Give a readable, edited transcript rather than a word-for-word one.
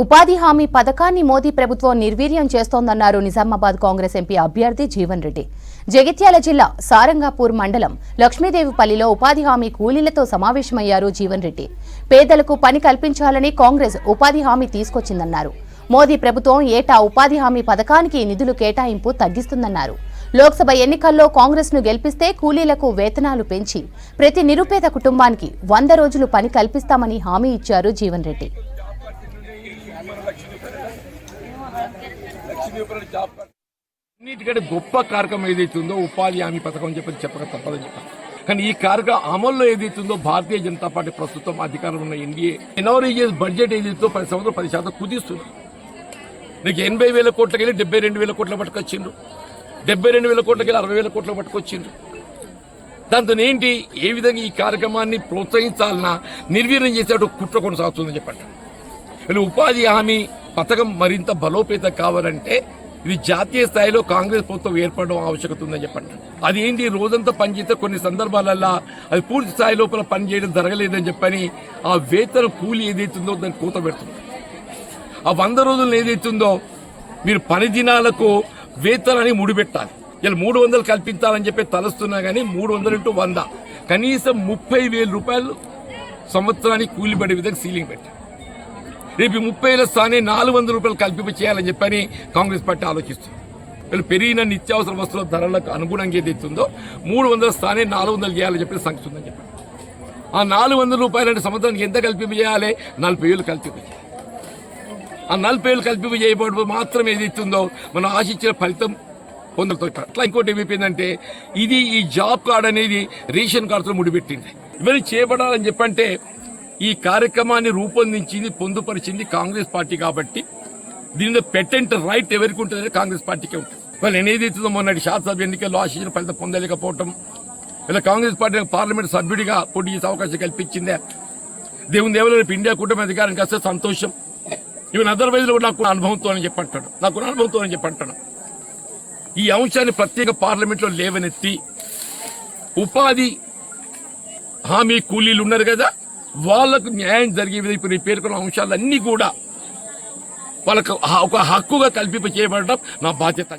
ఉపాధి హామీ పథకాన్ని మోదీ ప్రభుత్వం నిర్వీర్యం చేస్తోందన్నారు నిజామాబాద్ కాంగ్రెస్ ఎంపీ అభ్యర్థి జీవన్ రెడ్డి. జగిత్యాల జిల్లా సారంగాపూర్ మండలం లక్ష్మీదేవిపల్లిలో ఉపాధి హామీ కూలీలతో సమావేశమయ్యారు జీవన్ రెడ్డి. పేదలకు పని కల్పించాలని కాంగ్రెస్ ఉపాధి హామీ తీసుకొచ్చిందన్నారు. మోదీ ప్రభుత్వం ఏటా ఉపాధి హామీ పథకానికి నిధులు కేటాయింపు తగ్గిస్తుందన్నారు. లోక్సభ ఎన్నికల్లో కాంగ్రెస్ ను గెలిపిస్తే కూలీలకు వేతనాలు పెంచి ప్రతి నిరుపేద కుటుంబానికి 100 రోజులు పని కల్పిస్తామని హామీ ఇచ్చారు జీవన్ రెడ్డి. అన్నిటికంటే గొప్ప కార్యక్రమం ఏదైతుందో ఉపాధి హామీ పథకం చెప్పక తప్పదని చెప్పారు. కానీ ఈ కార్యక్రమం అమల్లో ఏదైతుందో భారతీయ జనతా పార్టీ ప్రస్తుతం అధికారంలో ఉన్న ఎన్డీఏ ఎన్ఆర్ఈజీఎస్ బడ్జెట్ ఏదైతే 10 సంవత్సరాలు 10% కుదిస్తుంది. నీకు 80,000 కోట్లకి వెళ్ళి 72,000 కోట్ల పట్టుకొచ్చిండ్రు, 72,000 కోట్లకి వెళ్ళి 60,000 కోట్ల పట్టుకొచ్చిండ్రు. దాంతో ఏంటి, ఏ విధంగా ఈ కార్యక్రమాన్ని ప్రోత్సహించాలన్నా నిర్వీర్యం చేసేట కుట్ర కొనసాగుతుందని చెప్పండి. వీళ్ళు ఉపాధి హామీ పథకం మరింత బలోపేతం కావాలంటే ఇది జాతీయ స్థాయిలో కాంగ్రెస్ ప్రభుత్వం ఏర్పడడం ఆవశ్యకత ఉందని చెప్పండి. అది ఏంటి, రోజంతా పనిచేస్తే కొన్ని సందర్భాలలో అది పూర్తి స్థాయి లోపల పనిచేయడం జరగలేదని చెప్పని ఆ వేతన కూలి ఏదైతుందో దాన్ని కూత పెడుతుంది. ఆ 100 రోజులు ఏదైతుందో మీరు పని దినాలకు వేతనాన్ని ముడిపెట్టాలి. ఇలా 300 కల్పించాలని చెప్పి తలస్తున్నా కానీ 300 × 100 కనీసం 30,000 రూపాయలు సంవత్సరానికి కూలి పడే విధంగా సీలింగ్ పెట్టారు. రేపు 30,000 స్థానే 400 రూపాయలు కల్పింప చేయాలని చెప్పని కాంగ్రెస్ పార్టీ ఆలోచిస్తుంది. వీళ్ళు పెరిగిన నిత్యావసర వస్తువుల ధరలకు అనుగుణంగా ఏదైతుందో 300 స్థానే 400 చేయాలని చెప్పి సంఖ్య చెప్పారు. ఆ 400 రూపాయలంటే సంవత్సరానికి ఎంత కల్పింప చేయాలి? 40,000 కల్పింప చేయాలి. ఆ 40,000 కల్పింప చేయబడి మాత్రం ఏదైతుందో మనం ఆశించిన ఫలితం పొందుతాం. అట్లా ఇంకోటి ఏమైపోయిందంటే ఇది ఈ జాబ్ కార్డ్ అనేది రేషన్ కార్డుతో ముడిపెట్టింది. ఇవన్నీ చేపడాలని చెప్పంటే ఈ కార్యక్రమాన్ని రూపొందించింది పొందుపరిచింది కాంగ్రెస్ పార్టీ కాబట్టి దీనిలో పెటెంట్ రైట్ ఎవరికి ఉంటుందని కాంగ్రెస్ పార్టీకే ఉంటుంది. వాళ్ళు ఏదైతుందో మొన్నటి శాసనసభ ఎన్నికల్లో ఆశించిన ఫలితం పొందలేకపోవటం, ఇలా కాంగ్రెస్ పార్టీ పార్లమెంట్ సభ్యుడిగా పోటీ చేసే అవకాశం కల్పించిందే. దేవుని దేవుడు రేపు ఇండియా కూటమి అధికారానికి వస్తే సంతోషం. ఈవెన్ అదర్వైజ్ లో నాకు అనుభవంతో అని చెప్పంటాడు. ఈ అంశాన్ని ప్రత్యేక పార్లమెంట్ లో లేవనెత్తి ఉపాధి హామీ కూలీలు ఉన్నారు కదా, వాళ్లకు న్యాయం జరిగే విధంగా ఇప్పుడు పేర్కొన్న అంశాలన్నీ కూడా వాళ్ళకు ఒక హక్కుగా కల్పింప చేయబడటం నా బాధ్యత.